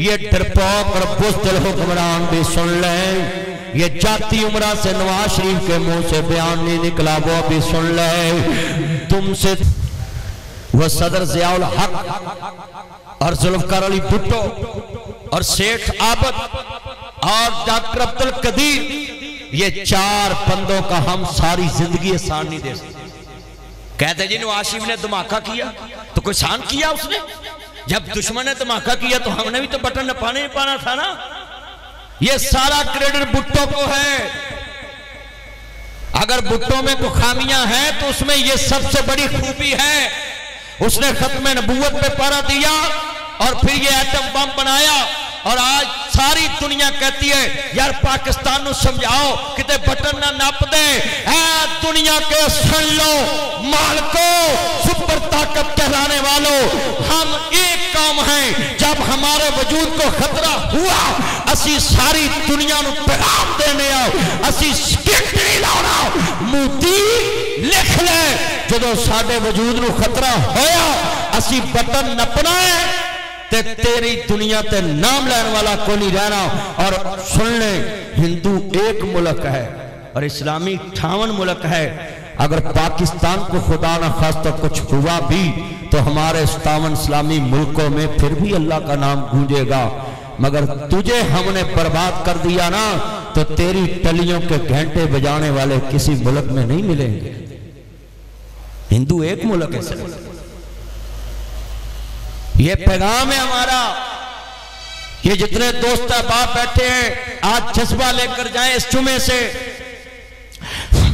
یہ ڈرپوک اور بزدل حکمران بھی سن لیں، یہ جاتی عمرہ سے نواز شریف کے منہ سے بیان نہیں نکلا وہ بھی سن لیں۔ تم سے وہ صدر ضیاء الحق اور ذوالفقار علی بھٹو اور سیٹھ عابد اور ڈاکٹر عبدالقدیر، یہ 4 بندوں کا ہم ساری زندگی احسان نہیں دے سکتے۔ کہتے جی نواز شریف نے دھماکہ کیا تو کوئی احسان کیا اس نے؟ جب دشمن نے دھماکہ کیا تو ہم نے بھی تو بٹن نہ پانا تھا نا۔ یہ سارا کریڈٹ بھٹو کو ہے۔ اگر بھٹو میں کوئی خامیاں ہیں تو اس میں یہ سب سے بڑی خوبی ہے، اس نے ختم نبوت پہ پارا دیا اور پھر یہ ایٹم بم بنایا، اور آج ساری دنیا کہتی ہے یار پاکستان نو سمجھاؤ کتے بٹن نہ ناپ دے۔ اے دنیا کے سن لو مالکو، سپر طاقت کہلانے والوں، ہم ایک قوم ہیں۔ جب ہمارے وجود کو خطرہ ہوا اسی ساری دنیا نو پیغام دینے آؤ، اسی سکٹ نہیں لاؤنا، موتی لکھ لے جدو ساڑھے وجود نو خطرہ ہویا اسی بٹن نپنا ہے تے تیری دنیا تے نام لین والا کو نہیں رہنا۔ اور سن لیں ہندو ایک ملک ہے اور اسلامی 58 ملک ہے۔ اگر پاکستان کو خدا نہ خواستہ کچھ ہوا بھی تو ہمارے 57 اسلامی ملکوں میں پھر بھی اللہ کا نام گونجے گا، مگر تجھے ہم نے برباد کر دیا نا تو تیری ٹلیوں کے گھنٹے بجانے والے کسی ملک میں نہیں ملیں گے۔ ہندو ایک ملک ہے صرف۔ یہ پیغام ہے ہمارا۔ یہ جتنے دوست احباب بیٹھے ہیں آج جذبہ لے کر جائیں اس جمعے سے۔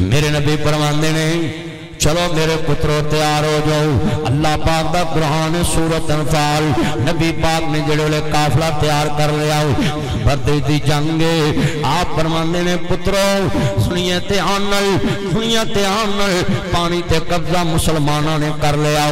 میرے نبی فرماندے نے چلو میرے پترو تیار ہو جاؤ، اللہ پاک دا قرآن سورۃ انفال، نبی پاک نے جڑے قافلہ تیار کر لیا بدر دی جنگے۔ آپ فرماندے نے پترو سنیے دھیان نال، پانی تے قبضہ مسلمانوں نے کر لیا،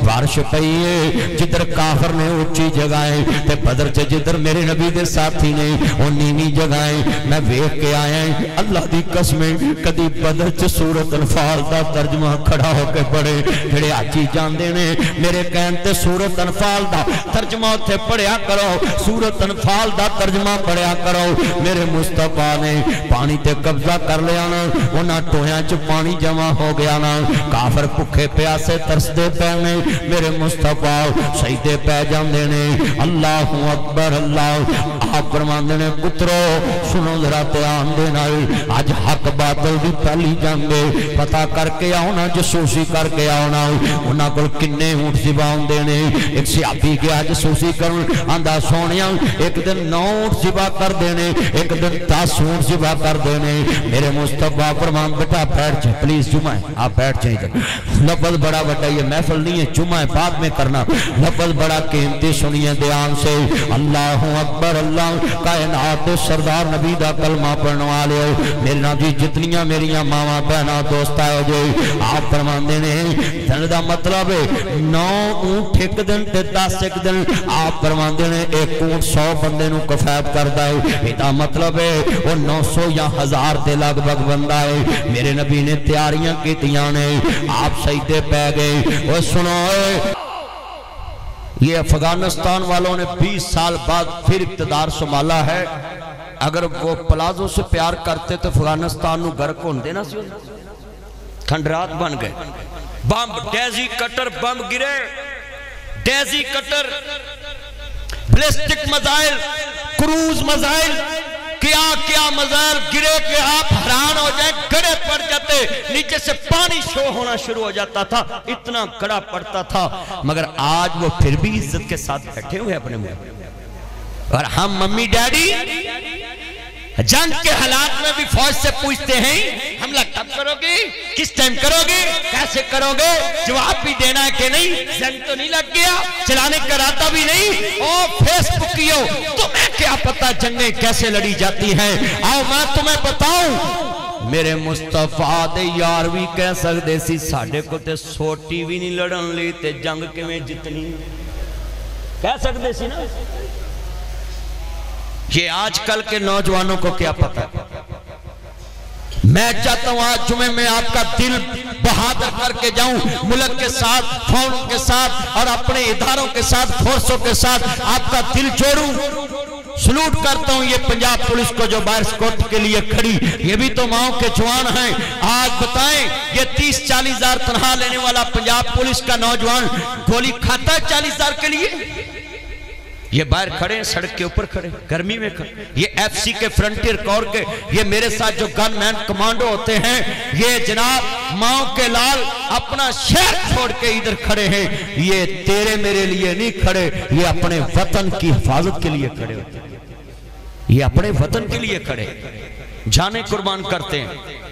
بارش پئی ہے جدھر کافر نے اونچی جگہیں تے بدر چ جدھر میرے نبی دے ساتھی نے او نیوی جگہیں۔ میں ویکھ کے آیا اللہ دی قسم کدی بدر چ سورۃ انفال دا ترجمہ کھڑا ہو کے پڑھے، جڑے آجی جاندے نے میرے کہنتے سورۃ انفال دا ترجمہ اتھے پڑھیا کرو، سورۃ انفال دا ترجمہ پڑھیا کرو۔ میرے مصطفیٰ نے پانی تے قبضہ کر لیا نا، انہاں ٹویاں چ پانی جمع ہو گیا نا، کافر بھکھے پیاسے ترسدے پے نے، میرے مصطفیٰ سجدے پہ جاندے نے، اللہ اکبر اللہ۔ آپ فرماندے نے پترو سنو ذرا دھیان دے نال، اج حق باطل دی پہلی جنگ پتہ کر کے آؤ نا، جسوسی کر کے آؤ نا، انہاں کول کنے اونٹ ذبح ہوندے نے۔ ایک صحابی گیا جسوسی کرن، آندا سونیاں ایک دن 9 اونٹ ذبح کر دینے، ایک دن 10 اونٹ ذبح کر دینے۔ میرے مصطفیٰ فرمان بیٹا بیٹھ جائیں پلیز، جمعہ ہے آپ بیٹھ جائیں ادھر، لفظ بڑا بڑا یہ محفل نہیں ہے، جمعہ بعد میں کرنا، لفظ بڑا قیمتی سنیے دھیان سے۔ اللہ اکبر اللہ، کائنات سردار نبی دا کلمہ پڑھنے والے میرے نبی جتنیاں میریاں ماواں بہناں دوست آئے جو آپ فرماندے نے دن دا مطلب 9 اونٹ ایک دن تے 10 ایک دن، آپ فرماندے نے ایک اونٹ 100 بندے نو کفایت کردا ہے، دا مطلب ہے وہ 900 یا 1000 دے لگ بھگ بندہ ہے۔ میرے نبی نے تیاریاں کیتیاں نے، آپ سجدے پہ گئے۔ وہ سنو یہ افغانستان والوں نے 20 سال بعد پھر اقتدار سنبھالا ہے، اگر وہ پلازو سے پیار کرتے تو افغانستان نو گھر کون دینا سی، کھنڈرات بن گئے، بم ڈیزی کٹر بم گرے، ڈیزی کٹر بلسٹک مزائل، کروز مزائل، کیا مزائل گرے کہ آپ حیران ہو جائیں، گڑے پڑ جاتے، نیچے سے پانی شو ہونا شروع ہو جاتا تھا، اتنا گڑا پڑتا تھا، مگر آج وہ پھر بھی عزت کے ساتھ بیٹھے ہوئے اپنے ملک۔ اور ہم ممی ڈیڈی جنگ کے حالات میں بھی فوج سے پوچھتے ہیں حملہ کب کرو گے، کس ٹائم کرو گے، کیسے کرو گے، جواب بھی دینا ہے کہ نہیں، جنگ تو نہیں لگ گیا، چلانے کا راتا بھی نہیں، او فیس بکیو تمہیں کیا پتا جنگیں کیسے لڑی جاتی ہیں، آؤ میں تمہیں بتاؤں۔ میرے مصطفیٰ دے یار بھی کہہ سکتے سی ساڑھے کو تے 100 ٹی وی نہیں لڑن لی تے جنگ کے میں جتنی کہہ سکتے سی نا۔ یہ آج کل کے نوجوانوں کو کیا پتا ہے، میں چاہتا ہوں آج جمعے میں آپ کا دل بہادر کر کے جاؤں، ملک کے ساتھ، فوجوں کے ساتھ اور اپنے اداروں کے ساتھ، فورسوں کے ساتھ آپ کا دل جوڑوں۔ سلوٹ کرتا ہوں یہ پنجاب پولیس کو جو باہر سکوٹ کے لیے کھڑی، یہ بھی تو ماؤں کے جوان ہیں۔ آج بتائیں یہ 30-40 ہزار تنہا لینے والا پنجاب پولیس کا نوجوان گولی کھاتا ہے 40 ہزار کے لیے؟ یہ باہر کھڑے ہیں، سڑک کے اوپر کھڑے، گرمی میں کھڑے، یہ ایف سی کے فرنٹیر کور کے، یہ میرے ساتھ جو گن مین کمانڈو ہوتے ہیں، یہ جناب ماؤں کے لال اپنا شہر چھوڑ کے ادھر کھڑے ہیں۔ یہ تیرے میرے لیے نہیں کھڑے، یہ اپنے وطن کی حفاظت کے لیے کھڑے ہوتے ہیں، یہ اپنے وطن کے لیے کھڑے، جانیں قربان کرتے ہیں۔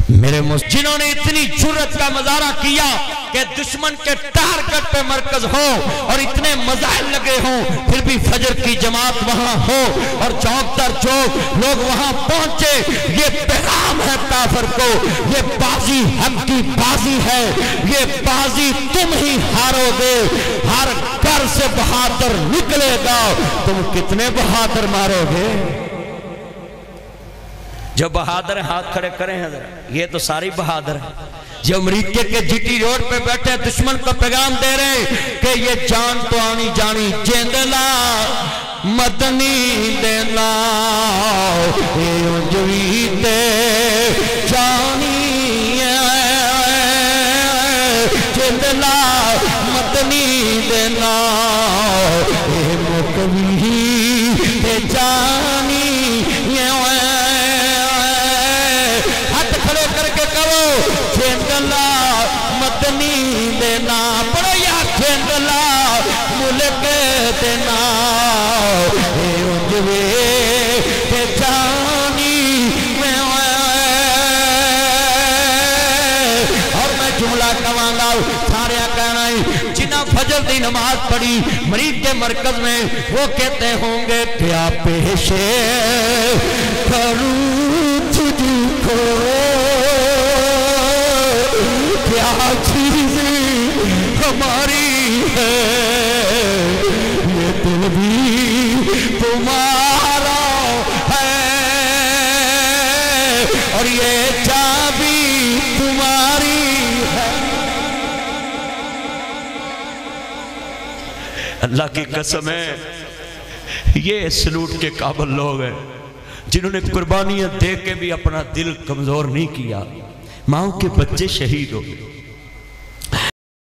میرے جنہوں نے اتنی جرت کا مظاہرہ کیا کہ دشمن کے ٹارگٹ پہ مرکز ہو اور اتنے مزائل لگے ہوں، پھر بھی فجر کی جماعت وہاں ہو اور چوک در چوک لوگ وہاں پہنچے، یہ پیغام ہے کافر کو، یہ بازی ہم کی بازی ہے، یہ بازی تم ہی ہارو گے، ہر گھر سے بہادر نکلے گا، تم کتنے بہادر مارو گے؟ جو بہادر ہیں ہاتھ کھڑے کریں حضرت، یہ تو ساری بہادر ہیں۔ جو امریکہ کے جی ٹی روڈ پہ بیٹھے دشمن کو پیغام دے رہے ہیں کہ یہ جان تو آنی جانی جیندلا مدنی دینا، یہ انجوی تے جانی جیندلا مدنی دینا، یہ مکوی تے جانی مدنی دینا، پڑھو یا کھینگلا ملک دینا، اے انجوے کے جانی میں اور میں جملہ کمانگا سارے کہنا ہے جنہ فجر دی نماز پڑھی مریض کے مرکز میں، وہ کہتے ہوں گے کیا پیشے کروں تجھ کو، کیا چیزیں ہماری ہے، یہ دل بھی تمہارا ہے اور یہ چابی تمہاری ہے۔ اللہ کی قسم ہے یہ سلوٹ کے قابل لوگ ہیں جنہوں نے قربانیاں دے کے بھی اپنا دل کمزور نہیں کیا۔ ماؤں کے بچے شہید ہو گئے،